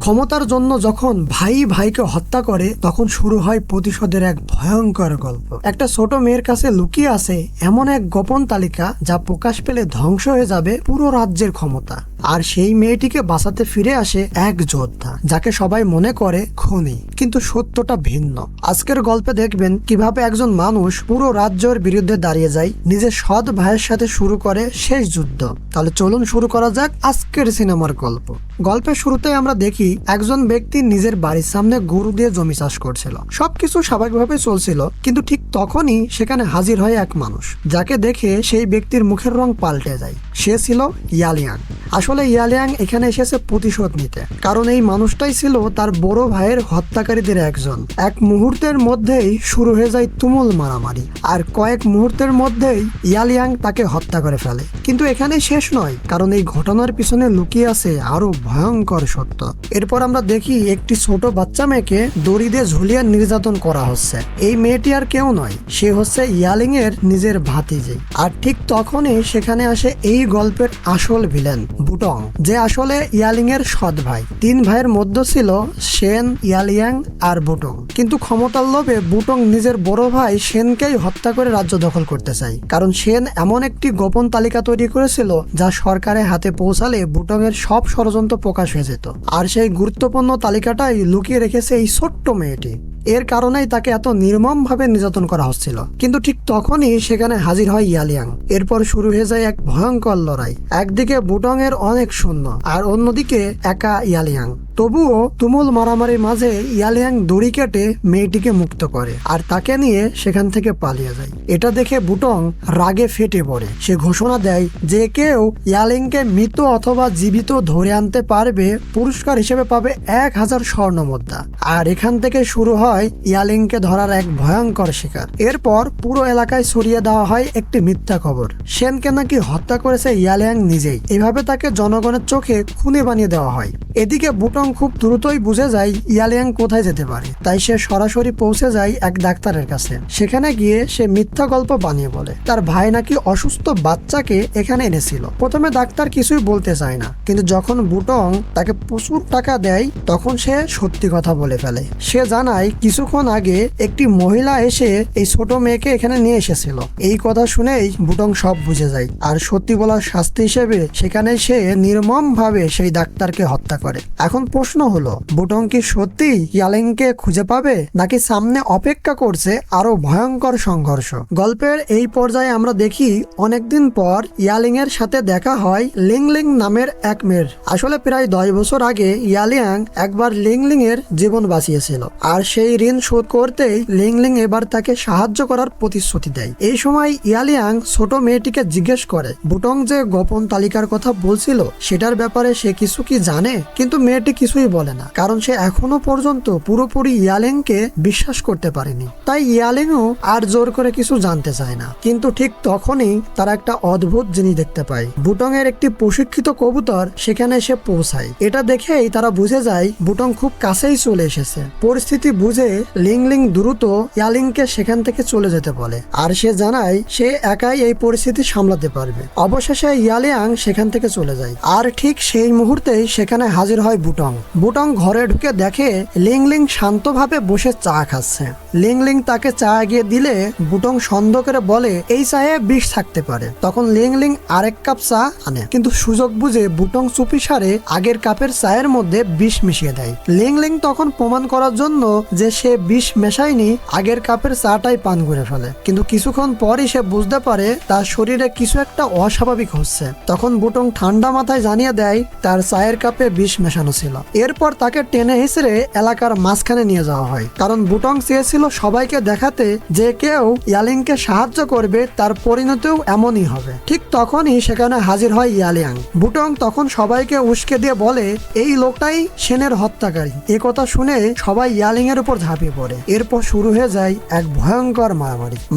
ক্ষমতার জন্য যখন ভাই ভাইকে হত্যা করে তখন শুরু হয় প্রতিশোধের এক ভয়ঙ্কর গল্প। একটা ছোট মেয়ের কাছে লুকিয়ে আছে এমন এক গোপন তালিকা যা প্রকাশ পেলে ধ্বংস হয়ে যাবে পুরো রাজ্যের ক্ষমতা। আর সেই মেয়েটিকে বাঁচাতে ফিরে আসে এক যোদ্ধা যাকে সবাই মনে করে খুনি, কিন্তু সত্যটা ভিন্ন। আজকের গল্পে দেখবেন কিভাবে একজন মানুষ পুরো রাজ্যের বিরুদ্ধে দাঁড়িয়ে যায়, নিজের সৎ ভাইয়ের সাথে শুরু করে শেষ যুদ্ধ। তাহলে চলুন শুরু করা যাক আজকের সিনেমার গল্প। গল্পের শুরুতে আমরা দেখি একজন ব্যক্তি নিজের বাড়ির সামনে গরু দিয়ে জমি চাষ করছিল। সবকিছু স্বাভাবিকভাবে চলছিল, কিন্তু ঠিক তখনই সেখানে হাজির হয় এক মানুষ যাকে দেখে সেই ব্যক্তির মুখের রং পাল্টে যায়। সে ছিল ইয়ালিয়াং। আসলে ইয়ালিয়াং এখানে এসেছে প্রতিশোধ নিতে, কারণ এই মানুষটাই ছিল তার বড় ভাইয়ের হত্যাকারীদের একজন। এক মুহূর্তের মধ্যেই শুরু হয়ে যায় তুমুল মারামারি, আর কয়েক মুহূর্তের মধ্যেই ইয়ালিয়াং তাকে হত্যা করে ফেলে। কিন্তু এখানে শেষ নয়, কারণ এই ঘটনার পিছনে লুকিয়ে আছে আরো ভয়ঙ্কর সত্য। এরপর আমরা দেখি একটি ছোট বাচ্চা মেয়েকে দড়ি দিয়ে ঝুলিয়ে নির্যাতন করা হচ্ছে। এই মেয়েটি আর কেউ নয়, সে হচ্ছে ইয়ালিং এর নিজের ভাতিজি। আর ঠিক তখনই সেখানে আসে এই গল্পের আসল ভিলেন বুটং, যে আসলে ইয়ালিং এর সৎ ভাই। তিন ভাইয়ের মধ্যে ছিল সেন, ইয়ালিয়াং আর বুটং। কিন্তু ক্ষমতার লোভে বুটং নিজের বড় ভাই সেনকেই হত্যা করে রাজ্য দখল করতে চায়, কারণ সেন এমন একটি গোপন তালিকা তৈরি করেছিল যা সরকারের হাতে পৌঁছালে বুটং এর সব ষড়যন্ত্র প্রকাশ হয়ে যেত। আর সেই গুরুত্বপূর্ণ তালিকাটাই লুকিয়ে রেখেছে এই ছোট্ট মেয়েটি। এর কারণেই তাকে এত নির্মমভাবে নির্যাতন করা হচ্ছিল। কিন্তু ঠিক তখনই সেখানে হাজির হয় ইয়ালিয়াং। এরপর শুরু হয়ে যায় এক ভয়ঙ্কর লড়াই। একদিকে বুটং এর অনেক সৈন্য, আর অন্যদিকে একা ইয়ালিয়াং। তবুও তুমুল মারামারির মাঝে ইয়ালিয়াং দড়ি কেটে মেয়েটিকে মুক্ত করে আর তাকে নিয়ে সেখান থেকে পালিয়ে যায়। এটা দেখে বুটং রাগে ফেটে পড়ে। সে ঘোষণা দেয় যে কেউ ইয়ালিংকে মৃত অথবা জীবিত ধরে আনতে পারবে পুরস্কার হিসেবে পাবে 1000 স্বর্ণ মুদ্রা। আর এখান থেকে শুরু হয় ইয়ালিংকে ধরার এক ভয়ঙ্কর শিকার। এরপর পুরো এলাকায় ছড়িয়ে দেওয়া হয় একটি মিথ্যা খবর, সেনকে নাকি হত্যা করেছে ইয়ালিয়াং নিজেই। এভাবে তাকে জনগণের চোখে খুনি বানিয়ে দেওয়া হয়। এদিকে বুটং খুব দ্রুতই বুঝে যায় ইয়ালিয়াং কোথায় যেতে পারে, তাই সে সরাসরি পৌঁছে যায় এক ডাক্তারের কাছে। সেখানে গিয়ে সে মিথ্যা গল্প বানিয়ে বলে তার ভাই নাকি অসুস্থ বাচ্চাকে এখানে এনেছিল। প্রথমে ডাক্তার কিছুই বলতে চায় না, কিন্তু যখন বুটং তাকে প্রচুর টাকা দেয় তখন সে সত্যি কথা বলে ফেলে। সে জানায় কিছুক্ষণ আগে একটি মহিলা এসে এই ছোট মেয়েকে এখানে নিয়ে এসেছিল। এই কথা শুনেই বুটং সব বুঝে যায়, আর সত্যি বলার শাস্তি হিসেবে সেখানে সে নির্মম ভাবে সেই ডাক্তারকে হত্যা করে। এখন প্রশ্ন হলো, বুটং কি সত্যি ইয়ালিংকে খুঁজে পাবে, নাকি সামনে অপেক্ষা করছে আরো ভয়ঙ্কর সংঘর্ষ? গল্পের এই পর্যায়ে আমরা দেখি অনেকদিন পর ইয়ালিং এর সাথে দেখা হয় লিংলিং নামের এক মেয়ের। আসলে প্রায় 10 বছর আগে ইয়ালিয়াং একবার লিংলিং এর জীবন বাঁচিয়েছিল, আর সেই ঋণ শোধ করতেই লিংলিং এবার তাকে সাহায্য করার প্রতিশ্রুতি দেয়। এই সময় ইয়ালিয়াং ছোট মেয়েটিকে জিজ্ঞেস করে বুটং যে গোপন তালিকার কথা বলছিল সেটার ব্যাপারে সে কিছু কি জানে। কিন্তু মেয়েটি কিছুই বলে না, কারণ সে এখনো পর্যন্ত পুরোপুরি ইয়ালিংকে বিশ্বাস করতে পারেনি। তাই ইয়ালিংও আর জোর করে কিছু জানতে চায় না। কিন্তু ঠিক তখনই তারা একটা অদ্ভুত জিনিস দেখতে পায়। বুটং এর একটি প্রশিক্ষিত কবুতর সেখানে এসে পৌঁছায়। এটা দেখেই তারা বুঝে যায় বুটং খুব কাছেই চলে এসেছে। পরিস্থিতি বুঝে লিংলিং দ্রুত ইয়ালিংকে সেখান থেকে চলে যেতে বলে, আর সে জানায় সে একাই এই পরিস্থিতি সামলাতে পারবে। অবশেষে ইয়ালিয়াং সেখান থেকে চলে যায়, আর ঠিক সেই মুহূর্তেই সেখানে হাজির হয় বুটং। বুটং ঘরে ঢুকে দেখে লিংলিং শান্তভাবে বসে চা খাচ্ছে। লিংলিং তাকে চা এগিয়ে দিলে বুটং সন্দেহ করে বলে এই চায়ে বিষ থাকতে পারে। তখন লিংলিং আরেক কাপ চা আনে, কিন্তু সুযোগ বুঝে বুটং চুপিসারে আগের কাপের চায়ের মধ্যে বিষ মিশিয়ে দেয়। লিংলিং তখন প্রমাণ করার জন্য যে সে বিষ মেশায়নি, আগের কাপের চাটাই পান করে ফেলে। কিন্তু কিছুক্ষণ পরই সে বুঝতে পারে তার শরীরে কিছু একটা অস্বাভাবিক হচ্ছে। তখন বুটং ঠান্ডা মাথায় জানিয়ে দেয় তার চায়ের কাপে বিষ মেশানো ছিল। এরপর তাকে টেনে হিসেড়ে এলাকার মাঝখানে নিয়ে যাওয়া হয়, কারণ বুটং চেয়েছিল সবাইকে দেখাতে যে কেউ ইয়ালিংকে সাহায্য করবে তার পরিণতিও এমনই হবে। ঠিক তখনই সেখানে হাজির হয় ইয়ালিয়াং। বুটং তখন সবাইকে উস্কে দিয়ে বলে এই লোকটাই সেনের হত্যাকারী। এ কথা শুনে সবাই ইয়ালিং এর উপর ঝাঁপিয়ে পড়ে। এরপর শুরু হয়ে যায় এক ভয়ঙ্কর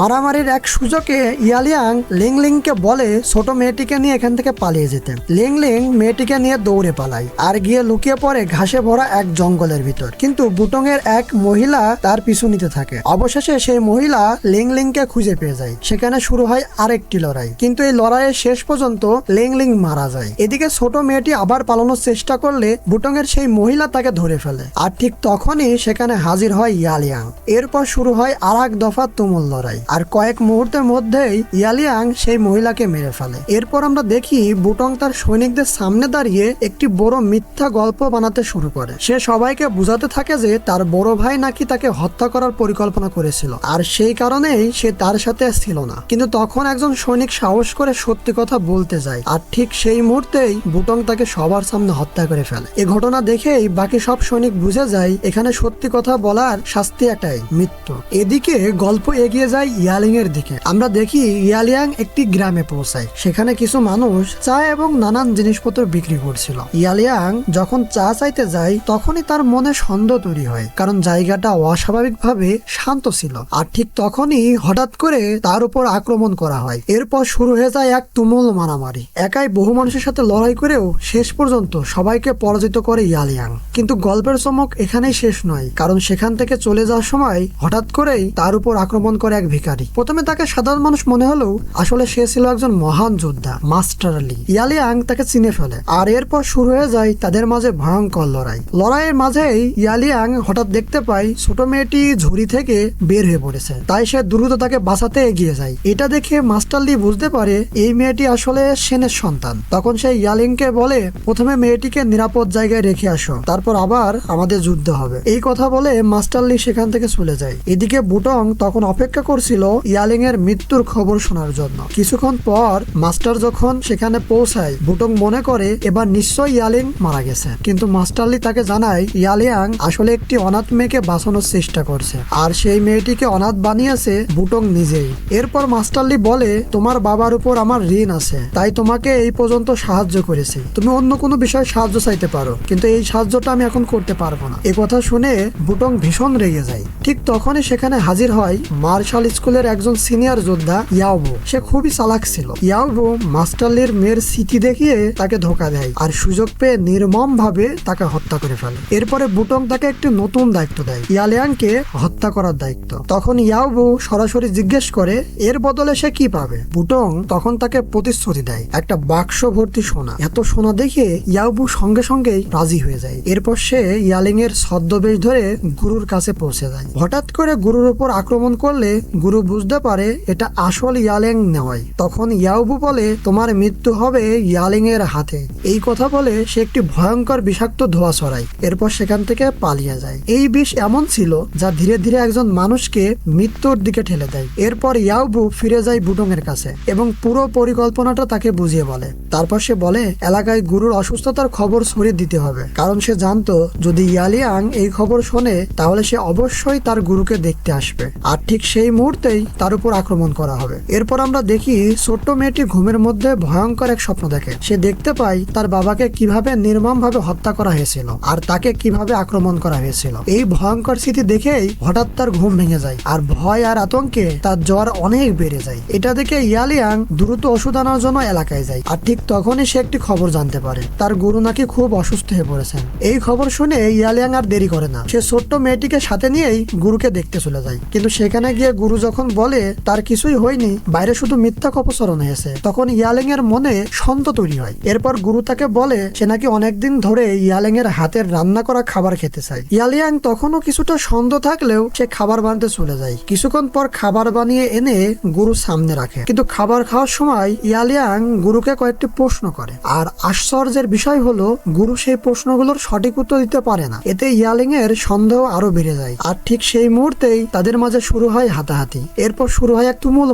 মারামারির এক সুযোগে ইয়ালিয়াং লিংলিংকে বলে ছোট মেয়েটিকে নিয়ে এখান থেকে পালিয়ে যেতে। লিংলিং মেয়েটিকে নিয়ে দৌড়ে পালায় আর গিয়ে লুকিয়ে পড়ে ঘাসে ভরা এক জঙ্গলের ভিতর, কিন্তু বুটং এর এক মহিলা তার পিছু নিতে থাকে। অবশেষে সেই মহিলা লিংলিংকে খুঁজে পেয়ে যায়। সেখানে শুরু হয় আরেকটি লড়াই, কিন্তু এই লড়াইয়ের শেষ পর্যন্ত লিংলিং মারা যায়। এদিকে ছোট মেয়েটি আবার পালানোর চেষ্টা করলে বুটং এর সেই মহিলা তাকে ধরে ফেলে, আর ঠিক তখনই সেখানে হাজির হয় ইয়ালিয়াং। এরপর শুরু হয় আর এক দফা তুমুল লড়াই, আর কয়েক মুহূর্তের মধ্যেই ইয়ালিয়াং সেই মহিলাকে মেরে ফেলে। এরপর আমরা দেখি বুটং তার সৈনিকদের সামনে দাঁড়িয়ে একটি বড় মিথ্যা গল্প বানাতে শুরু করে। সে সবাইকে বোঝাতে থাকে যে তার বড় ভাই নাকি তাকে হত্যা করার পরিকল্পনা করেছিল, আর সেই কারণেই সে তার সাথে ছিল না। কিন্তু তখন একজন সৈনিক সাহস করে সত্যি কথা বলতে যায়, আর ঠিক সেই মুহূর্তেই বুটং তাকে সবার সামনে হত্যা করে ফেলে। এই ঘটনা দেখেই বাকি সব সৈনিক বুঝে যায় এখানে সত্যি কথা বলার শাস্তি একটাই, মৃত্যু। এদিকে গল্প এগিয়ে যায় ইয়ালিং এর দিকে। আমরা দেখি ইয়ালিয়াং একটি গ্রামে পৌঁছায়। সেখানে কিছু মানুষ চা এবং নানান জিনিসপত্র বিক্রি করছিল। ইয়ালিয়াং যখন চা চাইতে যায় তখনই তার মনে সন্দেহ তৈরি হয়, কারণ জায়গাটা অস্বাভাবিকভাবে শান্ত ছিল। আর ঠিক তখনই হঠাৎ করে তার উপর আক্রমণ করা হয়। এরপর শুরু হয়ে যায় এক তুমুল মারামারি। একাই বহু মানুষের সাথে লড়াই করেও শেষ পর্যন্ত সবাইকে পরাজিত করে ইয়ালিয়াং। কিন্তু গল্পের চমক এখানেই শেষ নয়, কারণ সেখান থেকে চলে যাওয়ার সময় হঠাৎ করেই তার উপর আক্রমণ করে এক ভিখারি। প্রথমে তাকে সাধারণ মানুষ মনে হলেও আসলে সে ছিল একজন মহান যোদ্ধা, মাস্টার আলী। ইয়ালিয়াং তাকে চিনে ফেলে, আর এরপর শুরু হয়ে যায় তাদের মাঝে ভয়ঙ্কর লড়াই। লড়াইয়ের মাঝেই ইয়ালিয়াং হঠাৎ দেখতে পায় ছোট মেয়েটি ঝুড়ি থেকে বের হয়ে পড়েছে, তাই সে দ্রুত তাকে বাঁচাতে এগিয়ে যায়। এটা দেখে মাস্টার লি বুঝতে পারে এই মেয়েটি আসলে সেনের সন্তান। তখন সে ইয়ালিংকে বলে প্রথমে মেয়েটিকে নিরাপদ জায়গায় রেখে আসো, তারপর আবার আমাদের যুদ্ধ হবে। এই কথা বলে মাস্টার লি সেখান থেকে চলে যায়। এদিকে বুটং তখন অপেক্ষা করছিল ইয়ালিং এর মৃত্যুর খবর শোনার জন্য। কিছুক্ষণ পর মাস্টার যখন সেখানে পৌঁছায়, বুটং মনে করে এবার নিশ্চয়ই ইয়ালিং মারা গেছে, কিন্তু মাস্টার লি তাকে জানায় ইয়ালিয়াং আসলে একটি অনাথ মেয়েকে বাঁচানোর চেষ্টা করছে, আর সেই মেয়েটিকে অনাথ বানিয়েছে বুটং নিজেই। এরপর মাস্টার লি বলে তোমার বাবার উপর আমার ঋণ আছে, তাই তোমাকে এই পর্যন্ত সাহায্য করেছি। তুমি অন্য কোনো বিষয়ে সাহায্য চাইতে পারো, কিন্তু এই সাহায্যটা আমি এখন করতে পারবো না। এ কথা শুনে বুটং ভীষণ রেগে যায়। ঠিক তখনই সেখানে হাজির হয় মার্শাল স্কুলের একজন সিনিয়র যোদ্ধা ইয়াওবু। সে খুবই চালাক ছিল। ইয়াওবু মাস্টার লির মেয়ের স্মৃতি দেখিয়ে তাকে ধোকা দেয়, আর সুযোগ পেয়ে নির্মম ভাবে তাকে হত্যা করে ফেলে। এরপরে বুটং তাকে একটি নতুন দায়িত্ব দেয়, ইয়ালিয়াংকে হত্যা করার দায়িত্ব। তখন ইয়াওবু সরাসরি জিজ্ঞেস করে এর বদলে সে কি পাবে। বুটং তখন তাকে প্রতিশ্রুতি দেয় একটা বাক্স ভর্তি সোনা। এত সোনা দেখে ইয়াওবু সঙ্গে সঙ্গেই রাজি হয়ে যায়। এরপর সে ইয়ালিং এর ছদ্মবেশ ধরে গুরুর কাছে পৌঁছে যায়। হঠাৎ করে গুরুর উপর আক্রমণ করলে গুরু বুঝতে পারে এটা আসল ইয়ালিং নয়। তখন ইয়াওবু বলে তোমার মৃত্যু হবে ইয়ালিং এর হাতে। এই কথা বলে সে একটি ভয়ঙ্কর বিষাক্ত ধোঁয়া ছড়ায়। এরপর সেখান থেকে পালিয়ে যায়। এই বিষ এমন ছিল যা ধীরে ধীরে একজন মানুষকে মৃত্যুর দিকে ঠেলে দেয়। এরপর ইয়াওবু ফিরে যায় বুটং এর কাছে এবং পুরো পরিকল্পনাটা তাকে বুঝিয়ে বলে। তারপর সে বলে এলাকায় গুরুর অসুস্থতার খবর ছড়িয়ে দিতে হবে, কারণ সে জানতো যদি ইয়ালিয়াং এই খবর শোনে তাহলে সে অবশ্যই তার গুরুকে দেখতে আসবে, আর ঠিক সেই মুহূর্তেই তার উপর আক্রমণ করা হবে। এরপর আমরা দেখি ছোট্ট মেয়েটি ঘুমের মধ্যে ভয়ঙ্কর এক স্বপ্ন দেখে। সে দেখতে পায় তার বাবাকে কিভাবে নির্মম ভাবে হত্যা করা হয়েছিল, আর তাকে কিভাবে আক্রমণ করা হয়েছিল। এই ভয়ঙ্কর স্মৃতি দেখেই হঠাৎ তার ঘুম ভেঙে যায়, আর ভয় আর আতঙ্কে তার জ্বর অনেক বেড়ে যায়। এটা দেখে ইয়ালিয়াং দ্রুত ওষুধ আনার জন্য এলাকায় যায়, আর ঠিক তখনই সে একটি খবর জানতে পারে তার গুরু নাকি খুব অসুস্থ হয়ে পড়েছেন। এই খবর শুনে ইয়ালিয়াং আর দেরি করে না, সে ছোট্ট মেয়েটিকে সাথে নিয়েই গুরুকে দেখতে চলে যায়। কিন্তু সেখানে গিয়ে গুরু যখন বলে তার কিছুই হয়নি, বাইরে শুধু মিথ্যা অপচরণ হয়েছে, তখন ইয়ালিং এর মনে সন্দেহ তৈরি হয়। এরপর গুরু তাকে বলে সে নাকি অনেকদিন ধরে ইয়ালিং এর হাতের রান্না করা খাবার খেতে চায়। ইয়ালিয়াং তখনও কিছুটা সন্দেহ থাকলেও সে খাবার বানাতে চলে যায়। কিছুক্ষণ পর খাবার বানিয়ে এনে গুরু সামনে রাখে, কিন্তু খাবার খাওয়ার সময় ইয়ালিয়াং গুরুকে কয়েকটি প্রশ্ন করে, আর আশ্চর্যের বিষয় হলো গুরু সেই প্রশ্নগুলোর সঠিক উত্তর দিতে পারে না। এতে ইয়ালিং এর সন্দেহ আরো বেড়ে যায়, আর ঠিক সেই মুহূর্তেই তাদের মাঝে শুরু হয় হাতাহাতি। এরপর শুরু হয় এক তুমুল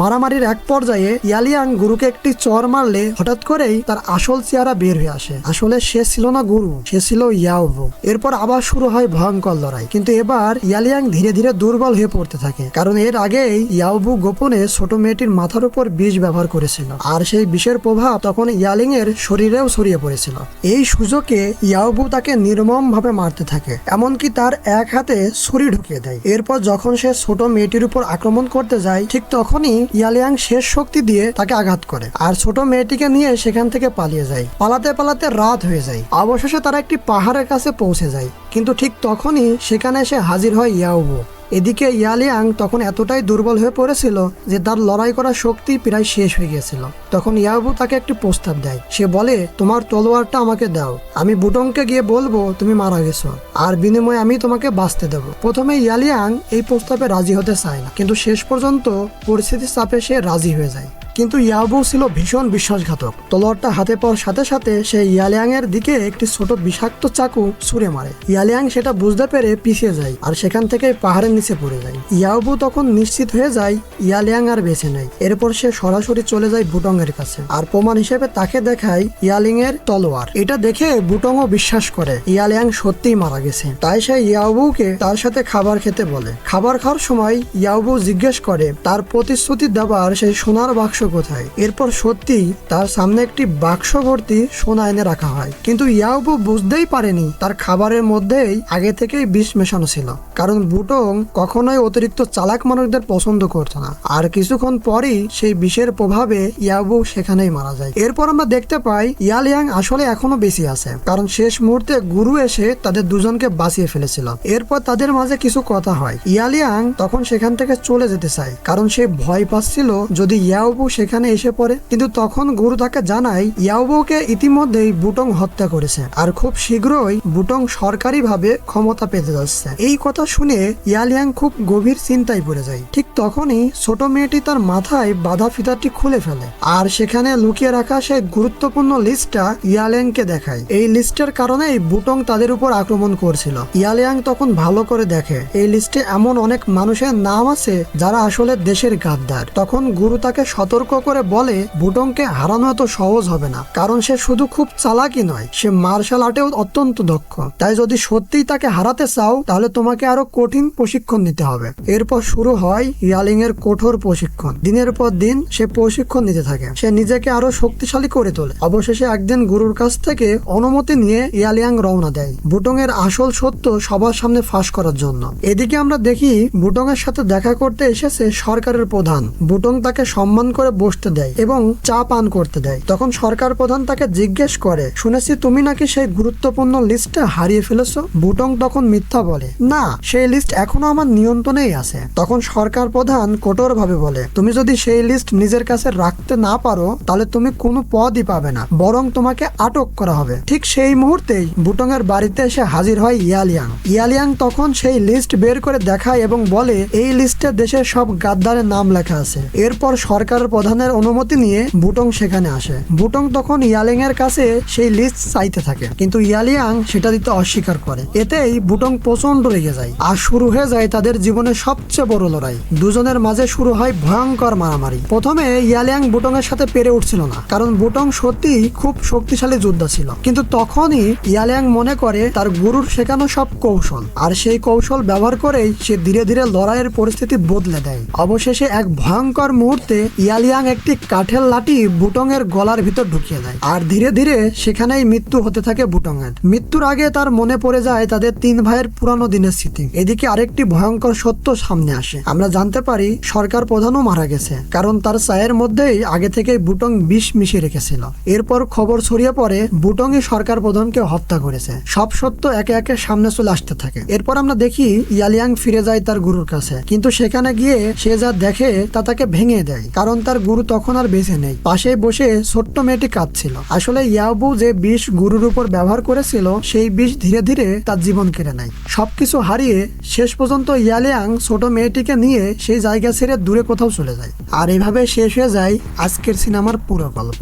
মারামারির এক পর্যায়ে ইয়ালিয়াং গুরুকে একটি চর মারলে হঠাৎ করেই তার আসল চেহারা বের হয়ে আসে। আসলে সে ছিল না গুরু, সে ছিল ইয়াওবু। এরপর আবার শুরু হয় ভয়ঙ্কর লড়াই, কিন্তু এবার ইয়ালিয়াং ধীরে ধীরে দুর্বল হয়ে পড়তে থাকে, কারণ এর আগেই ইয়াওবু গোপনে ছোট মেয়েটির মাথার উপর বিষ ব্যবহার করেছিল, আর সেই বিষের প্রভাব তখন ইয়ালিং এর শরীরেও ছড়িয়ে পড়েছিল। এই সুযোগে ইয়াওবু তাকে নির্মম ভাবে মারতে থাকে, এমনকি তার এক হাতে ছুরি ঢুকিয়ে দেয়। এরপর যখন সে ছোট মেয়েটির উপর আক্রমণ করতে যায়, ঠিক তখনই ইয়ালিয়াং শেষ শক্তি দিয়ে তাকে আঘাত করে, আর ছোট মেয়েটিকে নিয়ে সেখান থেকে পালিয়ে যায়। পালাতে পালাতে রাত হয়ে যায়, অবশেষে তারা একটি পাহাড়ের কাছে পৌঁছে যায়, কিন্তু ঠিক তখনই সেখানে এসে হাজির হয় ইয়াওবু। এদিকে ইয়ালিয়াং তখন এতটাই দুর্বল হয়ে পড়েছিল যে তার লড়াই করার শক্তি প্রায় শেষ হয়ে গিয়েছিল। তখন ইয়াওবু তাকে একটি প্রস্তাব দেয়। সে বলে, তোমার তলোয়ারটা আমাকে দাও, আমি বুটংকে গিয়ে বলবো তুমি মারা গেছো, আর বিনিময়ে আমি তোমাকে বাঁচতে দেবো। প্রথমে ইয়ালিয়াং এই প্রস্তাবে রাজি হতে চায় না, কিন্তু শেষ পর্যন্ত পরিস্থিতির চাপে সে রাজি হয়ে যায়। কিন্তু ইয়াওবু ছিল ভীষণ বিশ্বাসঘাতক। তলোয়ারটা হাতে পাওয়ার সাথে সাথে সে ইয়ালিয়াং এর দিকে একটি ছোট বিষাক্ত চাকু ছুঁড়ে মারে। ইয়ালিয়াং সেটা বুঝতে পেরে পিছিয়ে যায় আর সেখান থেকে পাহাড়ের নিচে পড়ে যায়। ইয়াওবু তখন নিশ্চিত হয়ে যায় ইয়ালিয়াং আর বেঁচে নেই। এরপর সে সরাসরি চলে যায় বুটং এর কাছে আর প্রমাণ হিসেবে তাকে দেখায় ইয়ালিং এর তলোয়ার। এটা দেখে বুটংও বিশ্বাস করে ইয়ালিয়াং সত্যিই মারা গেছে। তাই সে ইয়াওবুকে তার সাথে খাবার খেতে বলে। খাবার খাওয়ার সময় ইয়াওবু জিজ্ঞেস করে তার প্রতিশ্রুতি দেওয়ার সেই সোনার বাক্স কোথায়। এরপর সত্যি তার সামনে একটি বাক্স ভর্তি সোনা এনে রাখা হয়, কিন্তু ইয়াওবু বুঝতেই পারেনি তার খাবারের মধ্যেই আগে থেকেই বিষ মেশানো ছিল, কারণ বুটং কখনোই অতিরিক্ত চালাক মানুষদের পছন্দ করত না। আর কিছুক্ষণ পরই সেই বিষের প্রভাবে ইয়াওবু সেখানেই মারা যায়। এরপর আমরা দেখতে পাই ইয়ালিয়াং আসলে এখনো বেঁচে আছে, কারণ শেষ মুহূর্তে গুরু এসে তাদের দুজনকে বাঁচিয়ে ফেলেছিল। এরপর তাদের মাঝে কিছু কথা হয়। ইয়ালিয়াং তখন সেখান থেকে চলে যেতে চায়, কারণ সে ভয় পাচ্ছিল যদি ইয়াওবু সেখানে এসে পড়ে। কিন্তু তখন গুরু তাকে জানায় ইয়াওবুকে ইতিমধ্যেই বুটং হত্যা করেছে আর খুব শীঘ্রই বুটং সরকারিভাবে ক্ষমতা পেতে যাচ্ছে। এই কথা শুনে ইয়ালিয়াং খুব গভীর চিন্তায় পড়ে যায়। ঠিক তখনই ছোট মেয়েটি তার মাথায় বাঁধা ফিতাটি খুলে ফেলে আর সেখানে লুকিয়ে রাখা সেই গুরুত্বপূর্ণ লিস্টটা ইয়ালিয়াংকে দেখায়। এই লিস্টের কারণেই বুটং তাদের উপর আক্রমণ করছিল। ইয়ালিয়াং তখন ভালো করে দেখে এই লিস্টে এমন অনেক মানুষের নাম আছে যারা আসলে দেশের গাদ্দার। তখন গুরু তাকে সতর্ক করে বলে বুটংকে হারানো এত সহজ হবে না, কারণ সে শুধু খুব চালাকি নয়, সে মার্শাল আর্টেও অত্যন্ত দক্ষ। তাই যদি সত্যিই তাকে হারাতে চাও তাহলে তোমাকে আরো কঠিন প্রশিক্ষণ নিতে হবে। এরপর শুরু হয় ইয়ালিং এর কঠোর প্রশিক্ষণ। দিনের পর দিন সে প্রশিক্ষণ নিতে থাকে, সে নিজেকে আরো শক্তিশালী করে তোলে। অবশেষে একদিন গুরুর কাছ থেকে অনুমতি নিয়ে ইয়ালিয়াং রওনা দেয় বুটং এর আসল সত্য সবার সামনে ফাঁস করার জন্য। এদিকে আমরা দেখি বুটং এর সাথে দেখা করতে এসেছে সরকারের প্রধান। বুটং তাকে সম্মান করে বসতে দেয় এবং চা পান করতে দেয়। তখন সরকার প্রধান তাকে জিজ্ঞেস করে, শুনেছি তুমি নাকি সেই গুরুত্বপূর্ণ লিস্টটা হারিয়ে ফেলেছো। বুটং তখন মিথ্যা বলে, না, সেই লিস্ট এখনো আমার নিয়ন্ত্রণেই আছে। তখন সরকার প্রধান কঠোর ভাবে বলে, তুমি যদি সেই লিস্ট নিজের কাছে রাখতে না পারো তাহলে তুমি কোনো পদই পাবে না, বরং তোমাকে আটক করা হবে। ঠিক সেই মুহূর্তেই বুটং এর বাড়িতে এসে হাজির হয় ইয়ালিয়াং। ইয়ালিয়াং তখন সেই লিস্ট বের করে দেখায় এবং বলে এই লিস্টে দেশের সব গাদ্দারের নাম লেখা আছে। এরপর সরকার প্রধানের অনুমতি নিয়ে বুটং সেখানে আসে। বুটং তখন ইয়ালিয়াং এর কাছে সেই লিস্ট চাইতে থাকে, কিন্তু ইয়ালিয়াং সেটা দিতে অস্বীকার করে। এতেই বুটং প্রচন্ড রেগে যায় আর শুরু হয়ে যায় তাদের জীবনের সবচেয়ে বড় লড়াই। দুজনের মাঝে শুরু হয় ভয়ঙ্কর মারামারি। প্রথমে ইয়ালিয়াং বুটং এর সাথে পেরে উঠছিল না, কারণ বুটং সত্যি খুব শক্তিশালী যোদ্ধা ছিল। কিন্তু তখনই ইয়ালিয়াং মনে করে তার গুরুর শেখানো সব কৌশল, আর সেই কৌশল ব্যবহার করেই সে ধীরে ধীরে লড়াইয়ের পরিস্থিতি বদলে দেয়। অবশেষে এক ভয়ঙ্কর মুহূর্তে ইয়ালিয়াং একটি কাঠের লাঠি বুটং এর গলার ভিতর ঢুকিয়ে দেয় আর ধীরে ধীরে সেখানেই মৃত্যু হতে থাকে বুটং এর। মৃত্যুর আগে তার মনে পড়ে যায় তাদের তিন ভাইয়ের পুরানো দিনের স্মৃতি। এদিকে আরেকটি ভয়ঙ্কর সত্য সামনে আসে। আমরা জানতে পারি সরকার প্রধানও মারা গেছে, কারণ তার চায়ের মধ্যেই আগে থেকেই বুটং বিষ মিশিয়ে রেখেছিল। এরপর খবর ছড়িয়ে পড়ে বুটংই সরকার প্রধানকে হত্যা করেছে। সব সত্য একে একে সামনে চলে আসতে থাকে। এরপর আমরা দেখি ইয়ালিয়াং ফিরে যায় তার গুরুর কাছে, কিন্তু সেখানে গিয়ে সে যা দেখে তা তাকে ভেঙে দেয়, কারণ তার গুরু তখন আর বেঁচে নেই। পাশে বসে ছোট্ট মেয়েটি কাঁদছিল। আসলে ইয়াওবু যে বিষ গুরুর উপর ব্যবহার করেছিল সেই বিষ ধীরে ধীরে তার জীবন কেড়ে নেয়। সবকিছু হারিয়ে শেষ পর্যন্ত ইয়ালিয়াং ছোট মেয়েটিকে নিয়ে সেই জায়গা ছেড়ে দূরে কোথাও চলে যায়। আর এভাবে শেষ হয়ে যায় আজকের সিনেমার পুরো গল্প।